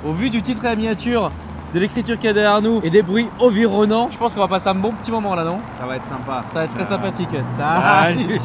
au vu du titre et la miniature, de l'écriture qu'il y a derrière nous et des bruits environnants, je pense qu'on va passer un bon petit moment là, non? Ça va être sympa. Ça va être très sympathique. Salut.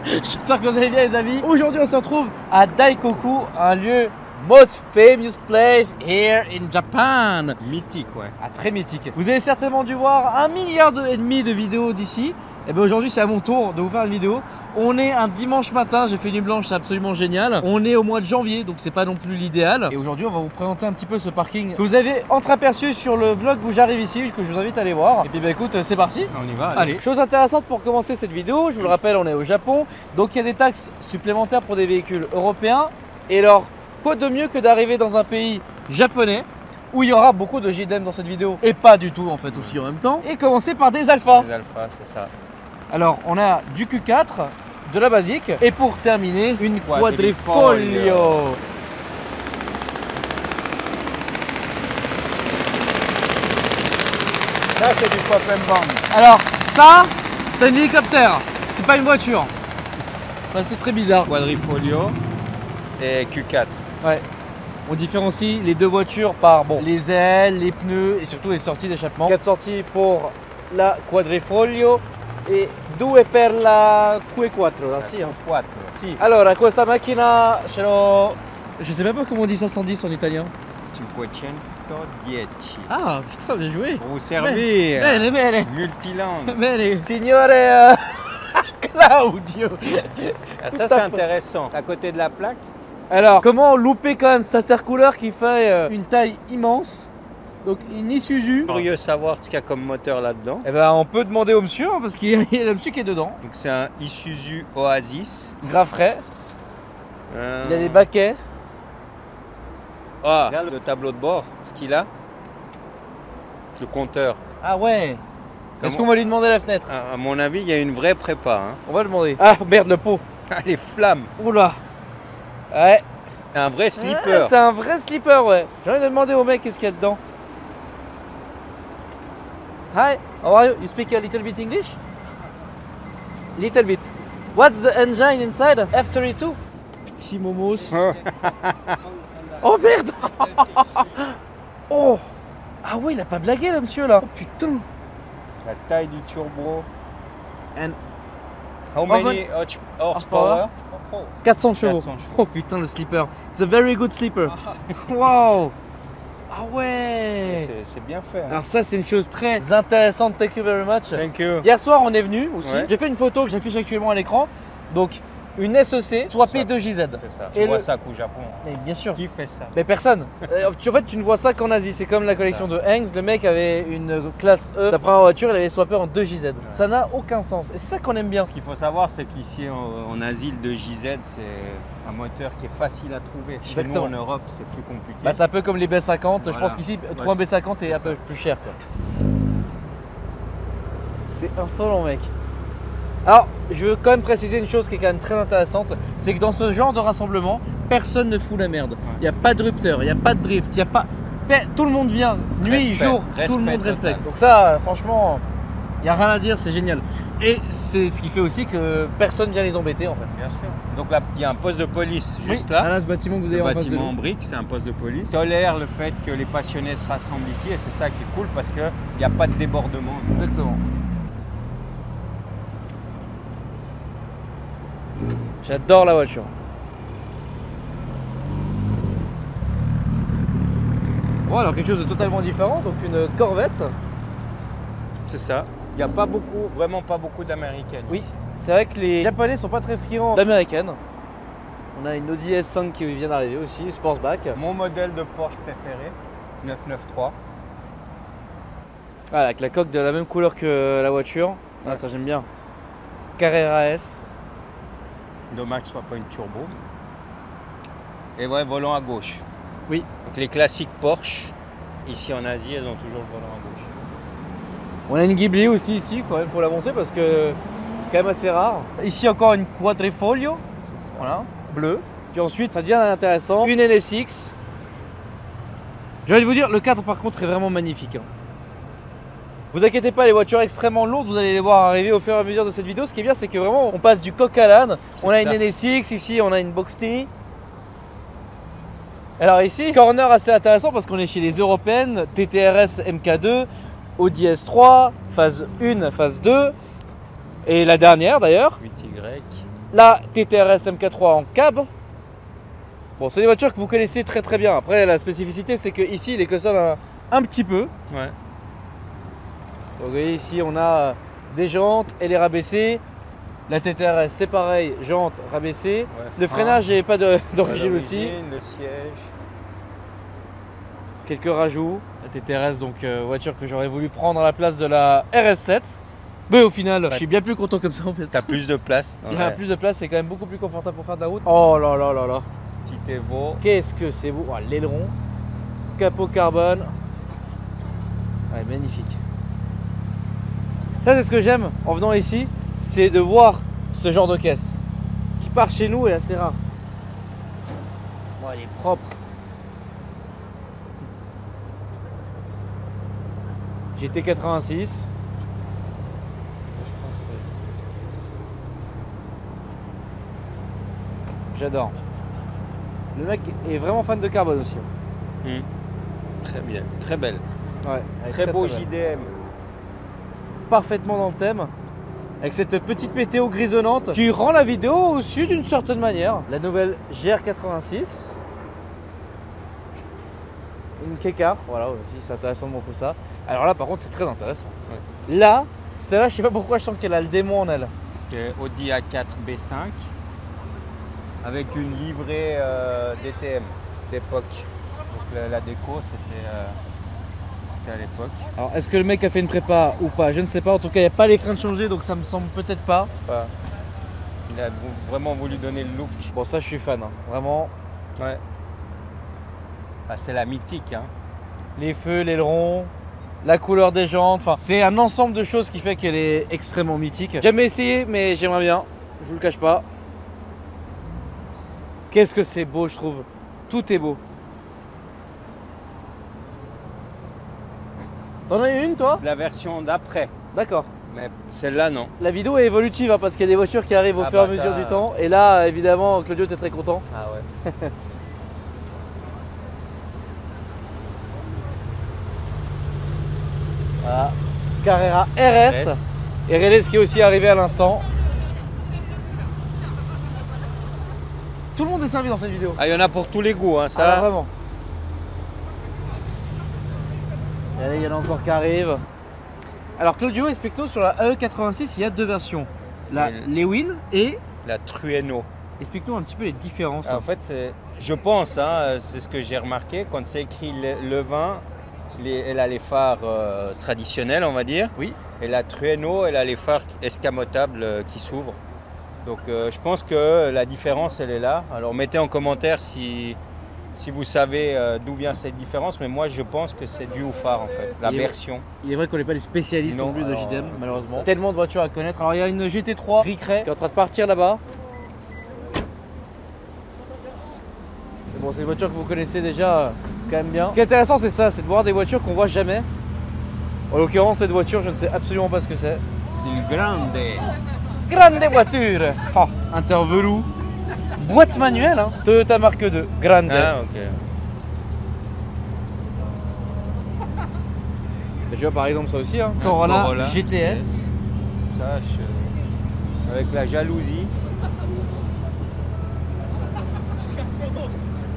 J'espère que vous allez bien les amis. Aujourd'hui on se retrouve à Daikoku, un lieu most famous place here in Japan. Mythique, ouais. Ah, très mythique. Vous avez certainement dû voir 1,5 milliard de vidéos d'ici. Et bien aujourd'hui c'est à mon tour de vous faire une vidéo. On est un dimanche matin, j'ai fait nuit blanche, c'est absolument génial. On est au mois de janvier, donc c'est pas non plus l'idéal. Et aujourd'hui on va vous présenter un petit peu ce parking que vous avez entreaperçu sur le vlog où j'arrive ici, que je vous invite à aller voir. Et puis bah écoute, c'est parti. On y va. Allez, chose intéressante pour commencer cette vidéo, je vous le rappelle, on est au Japon. Donc il y a des taxes supplémentaires pour des véhicules européens. Et alors, quoi de mieux que d'arriver dans un pays japonais où il y aura beaucoup de JDM dans cette vidéo et pas du tout en fait aussi en même temps. Et commencer par des alphas. Les alphas, c'est ça. Alors on a du Q4, de la basique et pour terminer une quadrifoglio. Ça c'est du pop and bang. Alors ça c'est un hélicoptère, c'est pas une voiture. Enfin, c'est très bizarre. Quadrifoglio et Q4. Ouais. On différencie les deux voitures par les ailes, les pneus et surtout les sorties d'échappement. 4 sorties pour la quadrifoglio e 2 per la Q4, là, si, hein. Q4. Si. Allora, questa macchina ce l'ho... Je sais même pas comment on dit 510 en italien. 510. Ah, putain, bien joué. Pour vous servir. Bene, bene. Multilangue. Bene. Signore Claudio. Ah, ça c'est intéressant. À côté de la plaque. Alors, comment louper quand même cette intercooler qui fait une taille immense? Donc une Isuzu. Curieux de savoir ce qu'il y a comme moteur là-dedans. Eh ben on peut demander au monsieur hein, parce qu'il y a le monsieur qui est dedans. Donc c'est un Isuzu Oasis. Grave frais. Il y a des baquets. Ah, regarde le tableau de bord, ce qu'il a. Le compteur. Ah ouais. Est-ce qu'on va lui demander la fenêtre? À mon avis, il y a une vraie prépa. Hein. On va le demander. Ah merde le pot. Ah, les flammes. Oula. Ouais. C'est un vrai slipper. Ouais, c'est un vrai slipper ouais. J'ai envie de demander au mec qu'est-ce qu'il y a dedans. Hi, how are you? You speak a little bit English? Little bit. What's the engine inside? F32? Petit momos. Oh merde. Oh. Ah ouais, il a pas blagué là, monsieur là. Oh putain. La taille du turbo. And How many horsepower? 400 chevaux. 400 chevaux. Oh putain, le slipper. It's a very good slipper. Wow. Ah ouais. C'est bien fait. Hein. Alors ça c'est une chose très intéressante, thank you very much. Thank you. Hier soir on est venu aussi, Ouais. j'ai fait une photo que j'affiche actuellement à l'écran. Donc une SEC swappée 2JZ. C'est ça. Et Tu vois ça qu'au Japon. Mais bien sûr. Qui fait ça? Mais personne. En fait tu ne vois ça qu'en Asie, c'est comme la collection de Hengs, le mec avait une classe E, sa première voiture il avait swappé en 2JZ. Ouais. Ça n'a aucun sens et c'est ça qu'on aime bien. Ce qu'il faut savoir c'est qu'ici en Asie le 2JZ c'est un moteur qui est facile à trouver. Chez nous en Europe c'est plus compliqué. Bah, c'est un peu comme les B50, voilà. je pense qu'ici trouver un B50 est un peu plus cher. C'est insolent mec. Alors, je veux quand même préciser une chose qui est quand même très intéressante, c'est que dans ce genre de rassemblement, personne ne fout la merde. Il n'y a pas de rupteur, il n'y a pas de drift, il n'y a pas... Tout le monde vient, nuit, jour, tout le monde respecte. Donc ça, franchement, il n'y a rien à dire, c'est génial. Et c'est ce qui fait aussi que personne vient les embêter en fait. Bien sûr. Donc là, il y a un poste de police juste là. Là, ce bâtiment que vous avez en face de nous. Le bâtiment en briques, c'est un poste de police. Tolère le fait que les passionnés se rassemblent ici et c'est ça qui est cool parce qu'il n'y a pas de débordement. Exactement. J'adore la voiture. Bon alors quelque chose de totalement différent, donc une Corvette. C'est ça. Il n'y a pas beaucoup, vraiment pas beaucoup d'américaines. Oui, ici. c'est vrai que les Japonais sont pas très friands d'américaines. On a une Audi S5 qui vient d'arriver aussi, Sportsback. Mon modèle de Porsche préféré, 993. Voilà, avec la coque de la même couleur que la voiture. Ah, ça j'aime bien. Carrera S. Dommage que ce soit pas une turbo. Et ouais, volant à gauche. Oui. Donc les classiques Porsche, ici en Asie, elles ont toujours le volant à gauche. On a une Ghibli aussi ici, quand même, faut la monter parce que quand même assez rare. Ici encore une Quadrifoglio, voilà, bleue. Puis ensuite, ça devient intéressant, une NSX. J'ai envie de vous dire, le cadre par contre est vraiment magnifique. Vous inquiétez pas, les voitures extrêmement lourdes, vous allez les voir arriver au fur et à mesure de cette vidéo. Ce qui est bien, c'est que vraiment, on passe du coq à l'âne. On a une NSX, ici on a une Boxty. Alors ici, corner assez intéressant parce qu'on est chez les européennes, TTRS MK2, Audi S3, phase 1, phase 2, et la dernière d'ailleurs, 8Y. la TTRS MK3 en cab. Bon, c'est des voitures que vous connaissez très très bien. Après, la spécificité, c'est qu'ici, il les cautionne un petit peu. Ouais. Donc vous voyez ici, on a des jantes et les rabaissés. La TTRS, c'est pareil, jantes rabaissées. Ouais, Le freinage n'est pas d'origine aussi. Le siège. Quelques rajouts. La TTRS, donc voiture que j'aurais voulu prendre à la place de la RS7. Mais au final, je suis bien plus content comme ça en fait. T'as plus de place. Il y a plus de place, c'est quand même beaucoup plus confortable pour faire de la route. Oh là là là là. Petit Evo. Qu'est-ce que c'est beau. Oh, l'aileron, capot carbone. Ouais, magnifique. Ça, c'est ce que j'aime en venant ici, c'est de voir ce genre de caisse qui part chez nous et assez rare. Bon, elle est propre. GT86. J'adore. Le mec est vraiment fan de carbone aussi. Très bien, très belle. Ouais, très beau belle. JDM. Parfaitement dans le thème. Avec cette petite météo grisonnante qui rend la vidéo au-dessus d'une certaine manière. La nouvelle GR86. Une K-Car, voilà, aussi c'est intéressant de montrer ça. Alors là par contre c'est très intéressant. Ouais. Là, celle-là je sais pas pourquoi je sens qu'elle a le démon en elle. C'est Audi A4 B5 avec une livrée DTM d'époque. Donc la déco c'était à l'époque. Alors est-ce que le mec a fait une prépa ou pas? Je ne sais pas, en tout cas il n'y a pas les freins de changer donc ça me semble peut-être pas. Il a vraiment voulu donner le look. Bon ça je suis fan, hein. Vraiment. Ouais. Ah, c'est la mythique. Hein. Les feux, l'aileron, la couleur des jantes, enfin c'est un ensemble de choses qui fait qu'elle est extrêmement mythique. Jamais essayé mais j'aimerais bien, je vous le cache pas. Qu'est-ce que c'est beau je trouve, tout est beau. T'en as une toi? La version d'après. D'accord. Mais celle-là non. La vidéo est évolutive hein, parce qu'il y a des voitures qui arrivent au fur et à mesure du temps. Et là évidemment Claudio était très content. Ah ouais. Voilà. Carrera RS. Et Relais qui est aussi arrivé à l'instant. Tout le monde est servi dans cette vidéo. Ah, il y en a pour tous les goûts, hein, ça. Ah, vraiment. Et allez, il y en a encore qui arrivent. Alors Claudio, explique-nous sur la AE86, il y a deux versions. La Lewin et la Trueno. Explique-nous un petit peu les différences. En fait, je pense, hein, c'est ce que j'ai remarqué, quand c'est écrit le vin, elle a les phares traditionnels, on va dire. Oui. Et la Trueno, elle a les phares escamotables qui s'ouvrent. Donc je pense que la différence, elle est là. Alors mettez en commentaire si vous savez d'où vient cette différence. Mais moi, je pense que c'est dû au phare, en fait, la version. Il est vrai qu'on n'est pas les spécialistes non plus de JDM, malheureusement. Ça. Tellement de voitures à connaître. Alors il y a une GT3 Ricret qui est en train de partir là-bas. Bon, c'est une voiture que vous connaissez déjà quand même bien. Ce qui est intéressant, c'est ça, c'est de voir des voitures qu'on voit jamais. En l'occurrence, cette voiture, je ne sais absolument pas ce que c'est. Une Grande voiture. Oh, intervelou. Boîte manuelle, hein. Toyota Mark II. Grande. Ah, ok. Et tu vois par exemple ça aussi, hein. Corolla GTS. Ça, avec la jalousie.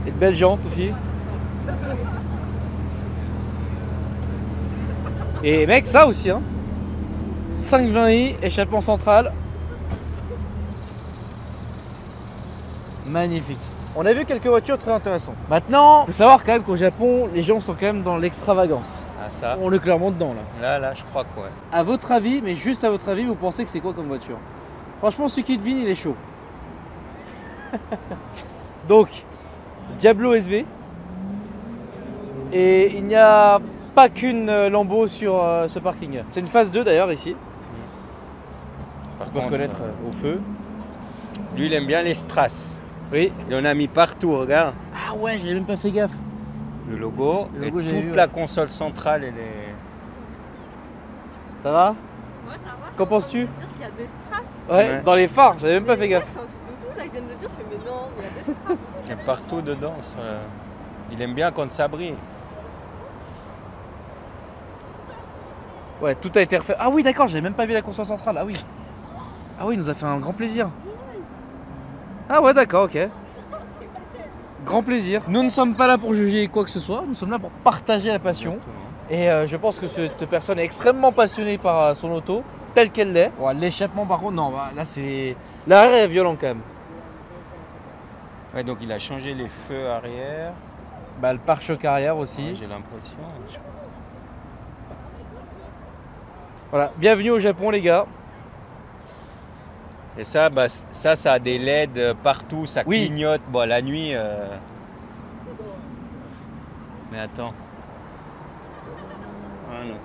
Et de belles jantes aussi. Et mec, ça aussi, hein. 520i, échappement central. Magnifique. On a vu quelques voitures très intéressantes. Maintenant, il faut savoir quand même qu'au Japon, les gens sont quand même dans l'extravagance. Ah ça. On est clairement dedans là. Là, je crois quoi. À votre avis, mais juste à votre avis, vous pensez que c'est quoi comme voiture? Franchement, celui qui devine, il est chaud. Donc, Diablo SV. Et il n'y a pas qu'une Lambo sur ce parking. C'est une phase 2 d'ailleurs ici. Par on peut reconnaître au feu. Lui, il aime bien les strass. Oui. Il en a mis partout, regarde. Ah ouais, j'ai même pas fait gaffe. Le logo et toute la console centrale, elle est... Ça va? Ouais, ça va. Qu'en penses-tu? Il y a des strass. Ouais, dans les phares, j'avais même pas fait gaffe. C'est un truc de fou, là, ils viennent de dire, je fais mais non, mais il y a des strass. Il y a partout dedans. Il aime bien quand ça brille. Ouais, tout a été refait. Ah oui, d'accord, j'avais même pas vu la console centrale. Ah oui. Ah oui, il nous a fait un grand plaisir. Ah ouais, d'accord, ok. Grand plaisir. Nous ne sommes pas là pour juger quoi que ce soit, nous sommes là pour partager la passion. Exactement. Et je pense que cette personne est extrêmement passionnée par son auto, telle qu'elle l'est. Bon, l'échappement, par contre, non, bah, là c'est. L'arrêt est violent quand même. Ouais, donc il a changé les feux arrière. Bah, le pare-choc arrière aussi. Ouais, j'ai l'impression. Voilà, bienvenue au Japon, les gars. Et ça, bah, ça a des LED partout, ça Oui. clignote. Bon, la nuit. Mais attends. Ah non.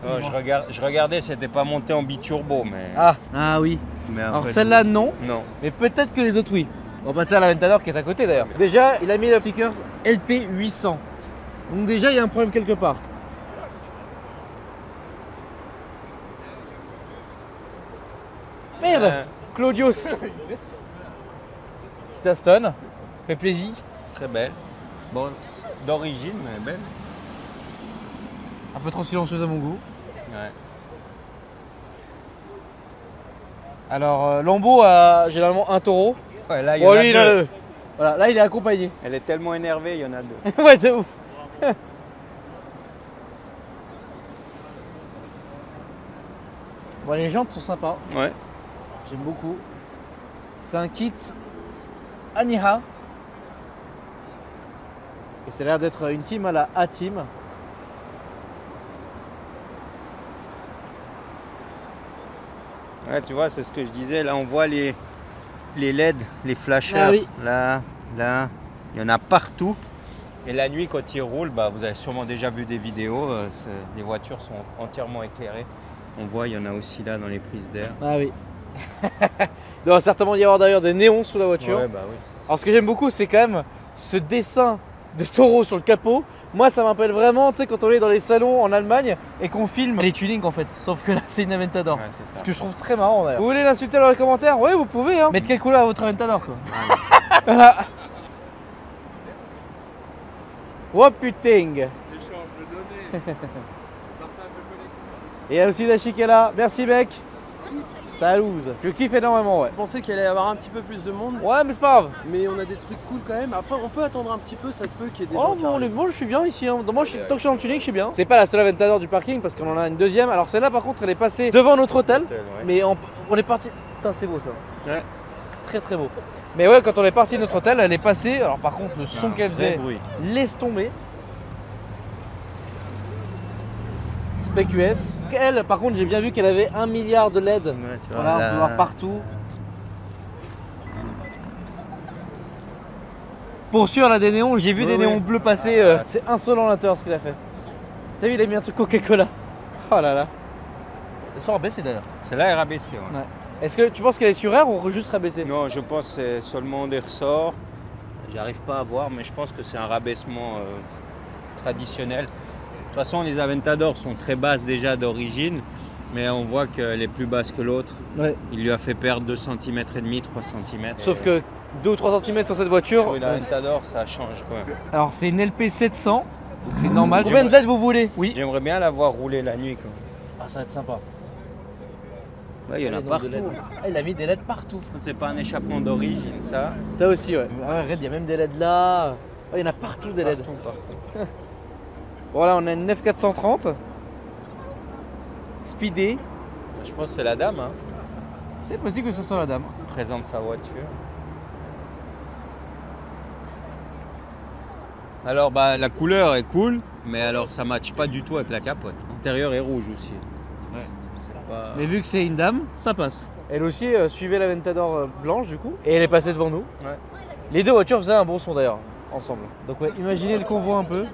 Oh, je regardais, c'était pas monté en biturbo, mais. Ah oui. mais en Alors fait, celle-là, non. Non. Mais peut-être que les autres, oui. On va passer à l'Aventador qui est à côté d'ailleurs. Déjà, il a mis le sticker LP800. Donc déjà, il y a un problème quelque part. Merde, Claudius. Petite Aston, fait plaisir. Très belle. Bon, d'origine, mais belle. Un peu trop silencieuse à mon goût. Ouais. Alors, Lambeau a généralement un taureau. Ouais, là, il y Bon, en a lui, deux. Voilà, là, il est accompagné. Elle est tellement énervée, il y en a deux. Ouais, c'est ouf. Bon, les jantes sont sympas. Ouais. J'aime beaucoup. C'est un kit Aniha. Et ça a l'air d'être une team à la A-Team. Ouais, tu vois, c'est ce que je disais. Là, on voit les LED, les flashers. Ah oui. Là, il y en a partout. Et la nuit, quand ils roulent, bah, vous avez sûrement déjà vu des vidéos. Les voitures sont entièrement éclairées. On voit, il y en a aussi là dans les prises d'air. Ah oui. Il doit certainement y avoir d'ailleurs des néons sous la voiture. Ouais, bah oui. c'est ça. Alors ce que j'aime beaucoup, c'est quand même ce dessin de taureau sur le capot. Moi, ça m'appelle vraiment, tu sais, quand on est dans les salons en Allemagne et qu'on filme les tunings en fait. Sauf que là, c'est une Aventador. Ouais, c'est ça. Ce que je trouve très marrant d'ailleurs. Vous voulez l'insulter dans les commentaires? Oui, vous pouvez. Hein. Mettre quelle couleur à votre Aventador quoi. Voilà. Oh putain. Échange de données, partage de connexion. Et il y a aussi la chic est là. Merci mec. Salouse. Je kiffe énormément, ouais. Je pensais qu'il allait y avoir un petit peu plus de monde, Ouais, mais c'est pas grave. mais on a des trucs cool quand même. Après, on peut attendre un petit peu, ça se peut qu'il y ait des Oh, gens qui bon, arrivent. moi je suis bien ici. Hein. Moi, tant que je suis dans le tuning, je suis bien. C'est pas la seule Aventador du parking parce qu'on en a une deuxième. Alors celle-là, par contre, elle est passée devant notre hôtel. Ouais. Mais on est parti. Putain, c'est beau ça. Ouais. C'est très très beau. Mais ouais, quand on est parti de notre hôtel, elle est passée. Alors par contre, le son Un qu'elle vrai faisait, bruit. laisse tomber. Spec US. Elle, par contre, j'ai bien vu qu'elle avait 1 milliard de LED. Ouais, tu vois, Voilà, on là- peut voir partout. Pour sûr, elle a des néons. J'ai vu Ouais, des néons ouais. bleus passer. C'est insolent l'intérieur ce qu'il a fait. T'as vu, il a mis un truc Coca-Cola. Oh là là. Elles sont rabaissées d'ailleurs. Celle-là est rabaissée. Ouais. Ouais. Est-ce que tu penses qu'elle est sur air ou juste rabaissée? Non, je pense que c'est seulement des ressorts. J'arrive pas à voir, mais je pense que c'est un rabaissement traditionnel. De toute façon, les Aventador sont très basses déjà d'origine, mais on voit qu'elle est plus basse que l'autre. Ouais. Il lui a fait perdre 2 cm et demi, 3 cm. Sauf que 2 ou 3 cm sur cette voiture. sur une Aventador, ça change quand même. Alors c'est une LP 700, donc c'est normal. Combien de LED vous voulez? Oui. J'aimerais bien la voir rouler la nuit quand même. Ah, ça va être sympa. Ouais, il y en a De partout. LED. Ah, il a mis des LED partout. C'est pas un échappement d'origine, ça. Ça aussi, ouais. Ah, regarde, il y a même des LED là. Oh, il y en a partout des LED. Partout. Voilà, on a une 9430. Speedé. Je pense que c'est la dame, hein, C'est possible que ce soit la dame. qui présente sa voiture. Alors, bah, la couleur est cool, mais alors ça matche pas du tout avec la capote. L'intérieur est rouge aussi. Ouais. C'est pas... Mais vu que c'est une dame, ça passe. Elle aussi suivait la Ventador blanche du coup. Et elle est passée devant nous. Ouais. Les deux voitures faisaient un bon son d'ailleurs, ensemble. Donc ouais, imaginez le convoi un peu.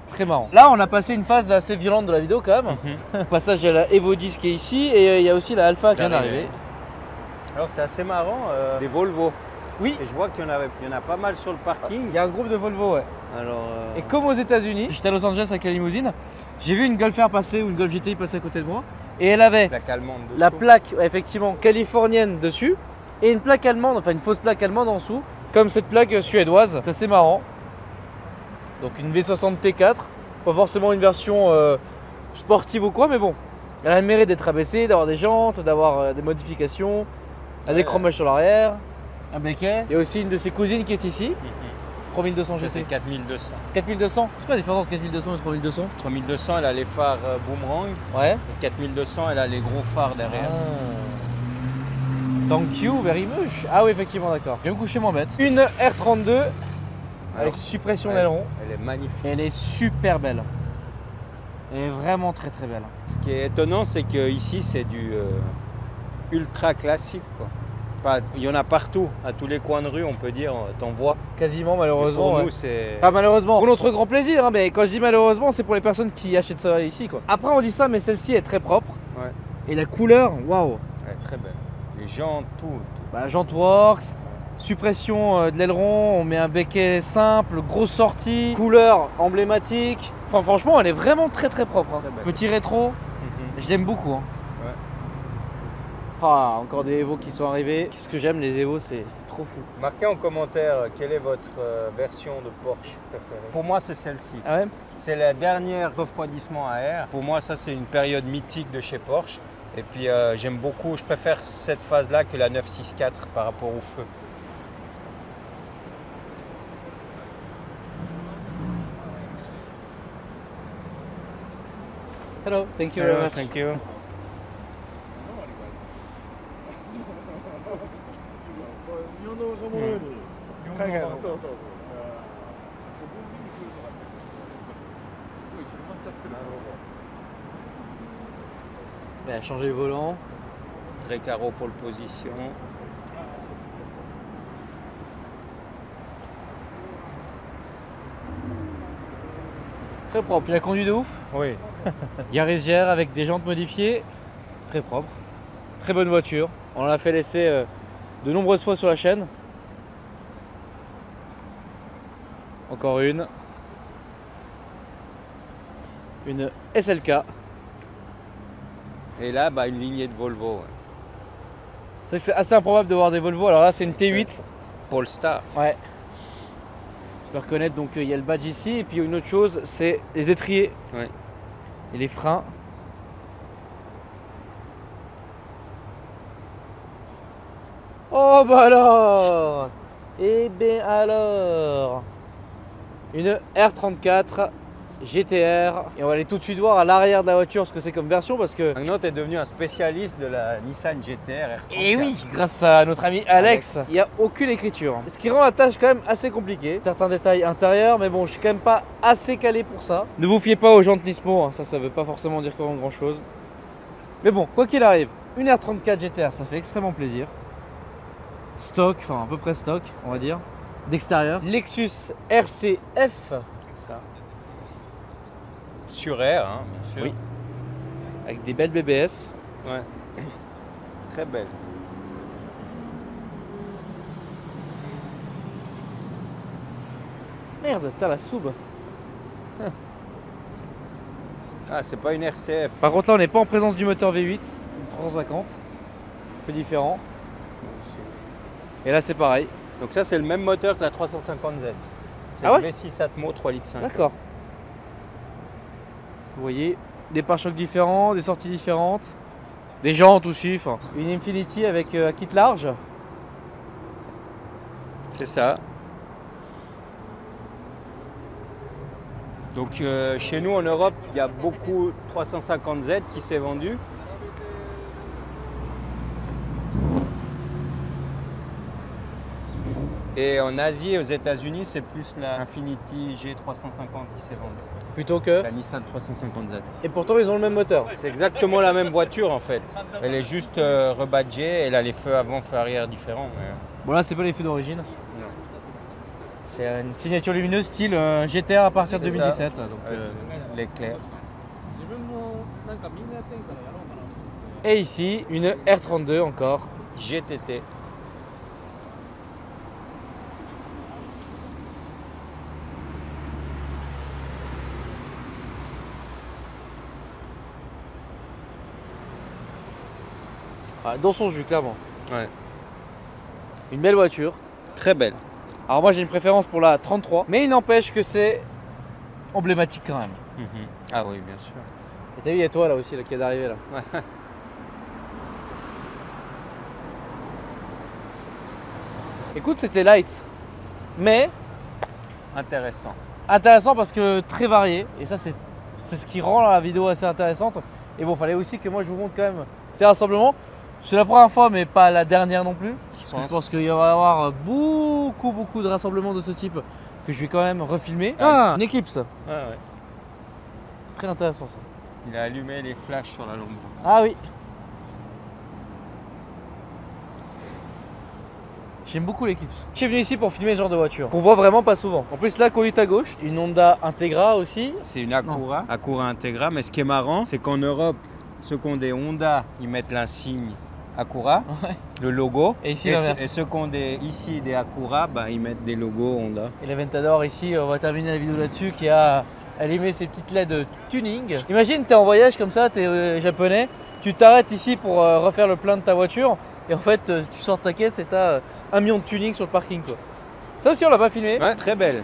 Très marrant. Là, on a passé une phase assez violente de la vidéo quand même. Au passage, il y a la Evo 10 qui est ici et il y a aussi la Alpha qui vient d'arriver. Alors c'est assez marrant, des Volvo. Oui, Et je vois qu'il y en a pas mal sur le parking. il y a un groupe de Volvo, ouais. Alors, Et comme aux États-Unis, j'étais à Los Angeles avec la limousine, j'ai vu une Golf R passer ou une Golf GTI passer à côté de moi. Et elle avait Plaque allemande dessous. la plaque effectivement californienne dessus et une plaque allemande, enfin une fausse plaque allemande en dessous, comme cette plaque suédoise. C'est assez marrant. Donc une V60 T4, pas forcément une version sportive ou quoi, mais bon, elle a le mérite d'être abaissée, d'avoir des jantes, d'avoir des modifications, un décrombage sur l'arrière, un béquet. Il y a aussi une de ses cousines qui est ici, 3200 Ça, GT. c'est 4200. 4200. C'est quoi la différence entre 4200 et 3200? 3200, elle a les phares boomerang. Ouais. Et 4200, elle a les gros phares derrière. Thank you very much. Ah oui, effectivement, d'accord. Je vais me coucher moins bête. Une R32 avec Alors, suppression ouais, d'aileron. Elle est magnifique. Elle est super belle. Elle est vraiment très très belle. Ce qui est étonnant, c'est que ici c'est du ultra classique, quoi. Enfin, il y en a partout, à tous les coins de rue, on peut dire, t'en vois. Quasiment, Et malheureusement. pour ouais. nous, c'est... Pas malheureusement. Pour notre grand plaisir, hein, mais quand je dis malheureusement, c'est pour les personnes qui achètent ça ici, quoi. Après, on dit ça, mais celle-ci est très propre. Ouais, Et la couleur, waouh. elle est très belle. Les jantes, tout. Bah, Jantworks, suppression de l'aileron, on met un béquet simple, grosse sortie, couleur emblématique. Enfin, franchement, elle est vraiment très très propre. Hein. Très belle. Petit rétro, je l'aime beaucoup. Hein. Ouais. Ah, encore des Evo qui sont arrivés. Qu'est-ce que j'aime les Evo, c'est trop fou. Marquez en commentaire quelle est votre version de Porsche préférée. Pour moi, c'est celle-ci. Ah ouais? C'est la dernière refroidissement à air. Pour moi, ça, c'est une période mythique de chez Porsche. Et puis, j'aime beaucoup, je préfère cette phase-là que la 964 par rapport au feu. Hello, thank you very much. Thank you. 日本の若者より海外のそうそう。すごい広まっちゃってる。なるほど。 Elle a changé le volant. Recaro pole position. Très propre. Il a conduit de ouf. Oui. Garisière avec des jantes modifiées. Très propre. Très bonne voiture. On l'a fait laisser de nombreuses fois sur la chaîne. Encore une. Une SLK. Et là, bah, une lignée de Volvo. Ouais. C'est vrai que c'est assez improbable de voir des Volvo. Alors là, c'est une T8. Polestar. Ouais. Je peux reconnaître, donc il y a le badge ici. Et puis une autre chose, c'est les étriers Ouais. et les freins. Oh bah alors! Eh bien alors! Une R34 GTR. Et on va aller tout de suite voir à l'arrière de la voiture ce que c'est comme version parce que... Maintenant, tu es devenu un spécialiste de la Nissan GTR R34. Et oui, grâce à notre ami Alex, il n'y a aucune écriture. Ce qui rend la tâche quand même assez compliquée. Certains détails intérieurs, mais bon, je suis quand même pas assez calé pour ça. Ne vous fiez pas aux jantes Nismo, hein. Ça veut pas forcément dire grand chose. Mais bon, quoi qu'il arrive, une R34 GTR, ça fait extrêmement plaisir. Stock, enfin à peu près stock, on va dire, d'extérieur. Lexus RCF. C'est ça. Sur air, hein, bien sûr. Oui. Avec des belles BBS. Ouais. Très belle. Merde, t'as la soube. Ah, c'est pas une RCF. Par contre là on n'est pas en présence du moteur V8, une 350, un peu différent. Et là c'est pareil. Donc ça, c'est le même moteur que la 350Z. C'est Ah le ouais V6 Atmo 3,5 litres. D'accord. Vous voyez, des pare-chocs différents, des sorties différentes, des jantes aussi, enfin. Une Infiniti avec un kit large. C'est ça. Donc chez nous en Europe, il y a beaucoup 350Z qui s'est vendu. Et en Asie et aux États-Unis, c'est plus la Infiniti G350 qui s'est vendue. Plutôt que. La Nissan 350Z. Et pourtant ils ont le même moteur. C'est exactement la même voiture en fait. Elle est juste rebadgée, elle a les feux avant, feux arrière différents. Mais... Bon là c'est pas les feux d'origine. Non. C'est une signature lumineuse style GTR à partir de C'est 2017. ça. Donc, L'éclair. 自分もなんかみんなやってんからやろうかなと思って。 Et ici une R32 encore. GTT. Dans son jus, clairement. Ouais. Une belle voiture. Très belle. Alors moi j'ai une préférence pour la 33, mais il n'empêche que c'est emblématique quand même. Ah oui, bien sûr. Et t'as vu, il y a toi là aussi là, qui est d'arriver là. Écoute, c'était light, mais Intéressant. intéressant parce que très varié. Et ça c'est ce qui rend la vidéo assez intéressante. Et bon, fallait aussi que moi je vous montre quand même ces rassemblements. C'est la première fois, mais pas la dernière non plus. Je pense qu'il va y avoir beaucoup de rassemblements de ce type que je vais quand même refilmer. Ah, une Eclipse. Ouais, ouais. Très intéressant ça. Il a allumé les flashs sur la lampe. Ah oui. J'aime beaucoup l'Eclipse. Je suis venu ici pour filmer ce genre de voiture qu'on voit vraiment pas souvent. En plus là, conduite à gauche, une Honda Integra aussi. C'est une Acura, Acura Integra. Mais ce qui est marrant, c'est qu'en Europe, ceux qui ont des Honda, ils mettent l'insigne Acura, le logo. Et ici, et ceux qui ont ici des Acura, bah, ils mettent des logos Honda. Et la Ventador ici, on va terminer la vidéo là-dessus, qui a allumé ses petites LED tuning. Imagine, tu es en voyage comme ça, tu es japonais, tu t'arrêtes ici pour refaire le plein de ta voiture et en fait tu sors ta caisse et tu as 1 million de tuning sur le parking quoi. Ça aussi on l'a pas filmé. Ouais, très belle.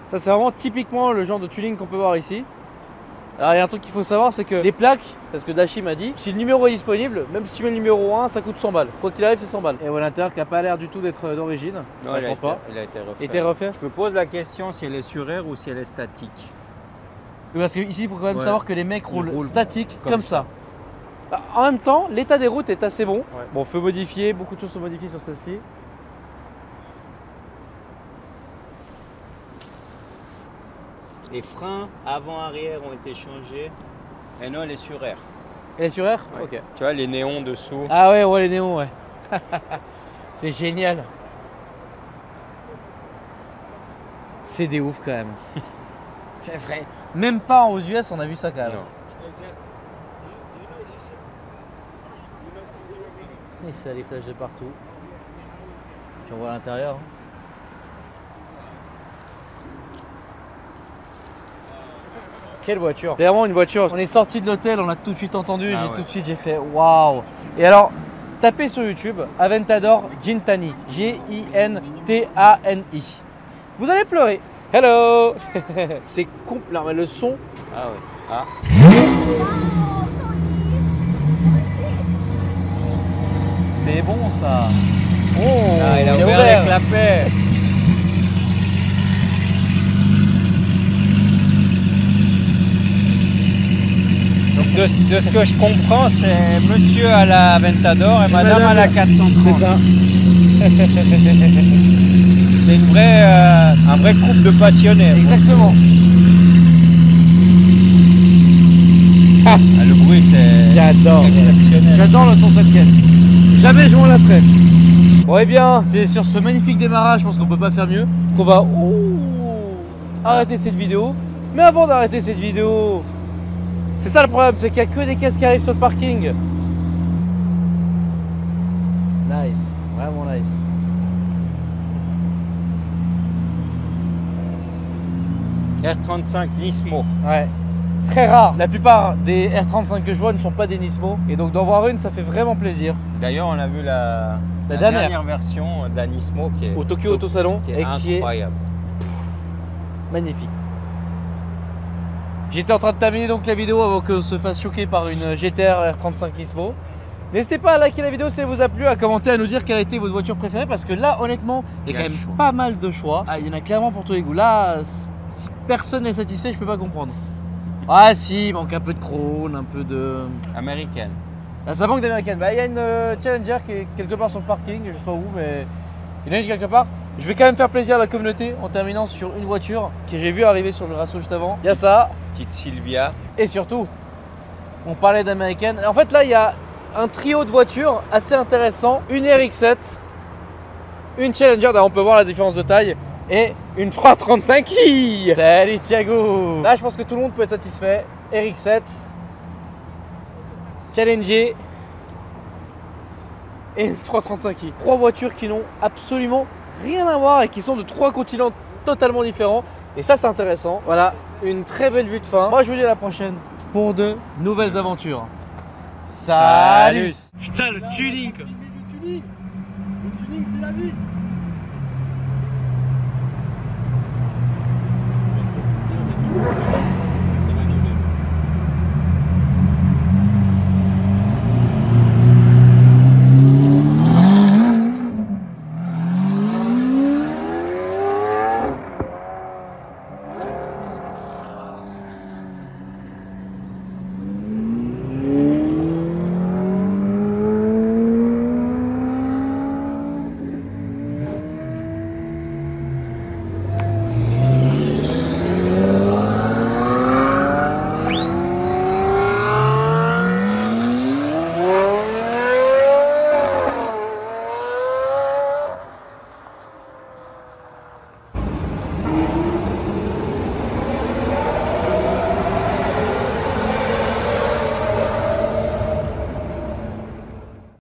Ça c'est vraiment typiquement le genre de tuning qu'on peut voir ici. Alors il y a un truc qu'il faut savoir, c'est que les plaques, c'est ce que Dashi m'a dit, si le numéro est disponible, même si tu mets le numéro 1, ça coûte 100 balles. Quoi qu'il arrive, c'est 100 balles. Et voilà, l'intérieur qui n'a pas l'air du tout d'être d'origine. Non, je pense pas. Il a été refait. Il était refait. Je me pose la question si elle est sur air ou si elle est statique. Oui, parce qu'ici, il faut quand même savoir que les mecs roulent statique comme ça. Bah, en même temps, l'état des routes est assez bon. Ouais. Bon, feu modifié, beaucoup de choses sont modifiées sur celle-ci. Les freins avant-arrière ont été changés. Et non, elle est sur air. Elle est sur air? Ouais. Ok. Tu vois les néons dessous. Ah ouais, les néons, ouais. C'est génial. C'est des ouf quand même. Même pas aux US, on a vu ça quand même. Non. Et ça a les flashs de partout. Puis on voit l'intérieur. Quelle voiture! C'est vraiment une voiture. On est sorti de l'hôtel, on l'a tout de suite entendu. J'ai fait waouh! Et alors, tapez sur YouTube Aventador Gintani. G-I-N-T-A-N-I. Vous allez pleurer. Hello! C'est complet. Non, mais le son. Ah oui. Ah. C'est bon ça. Oh, Ah, il a ouvert les clapets. Donc de ce que je comprends, c'est monsieur à la Aventador et madame à la 430. C'est ça. C'est un vrai couple de passionnés. Exactement. Ah, le bruit c'est J'adore. exceptionnel. J'adore le son de cette caisse. Jamais je m'en lasserai. Bon et bien, c'est sur ce magnifique démarrage, je pense qu'on peut pas faire mieux, qu'on va arrêter cette vidéo. Mais avant d'arrêter cette vidéo, c'est ça le problème, c'est qu'il n'y a que des caisses qui arrivent sur le parking. Nice, vraiment nice. R35 Nismo. Ouais. Très rare. La plupart des R35 que je vois ne sont pas des Nismo. Et donc d'en voir une, ça fait vraiment plaisir. D'ailleurs, on a vu la dernière version d'un Nismo qui est Au Tokyo Auto Salon qui est incroyable. Magnifique. J'étais en train de terminer donc la vidéo avant qu'on se fasse choquer par une GTR R35 Nismo. N'hésitez pas à liker la vidéo si elle vous a plu, à commenter, à nous dire quelle a été votre voiture préférée parce que là honnêtement il y a quand même pas mal de choix. Ah, il y en a clairement pour tous les goûts. Là, si personne n'est satisfait, je peux pas comprendre. Ah si, il manque un peu de Crown, un peu de... Américaine. Là, ça manque d'américaine. Bah, il y a une Challenger qui est quelque part sur le parking, je sais pas où, mais il y en a une quelque part. Je vais quand même faire plaisir à la communauté en terminant sur une voiture que j'ai vu arriver sur le Rasso juste avant. Il y a ça. Petite Silvia. Et surtout, on parlait d'américaine. En fait, là, il y a un trio de voitures assez intéressant. Une RX-7, une Challenger, là, on peut voir la différence de taille, et une 335i. Salut Thiago. Là, je pense que tout le monde peut être satisfait. RX-7, Challenger et une 335i. Trois voitures qui n'ont absolument rien à voir et qui sont de trois continents totalement différents. Et ça, c'est intéressant. Voilà, une très belle vue de fin. Moi, je vous dis à la prochaine. pour de nouvelles aventures. Salut. Putain, le tuning quoi. Le tuning, c'est la vie.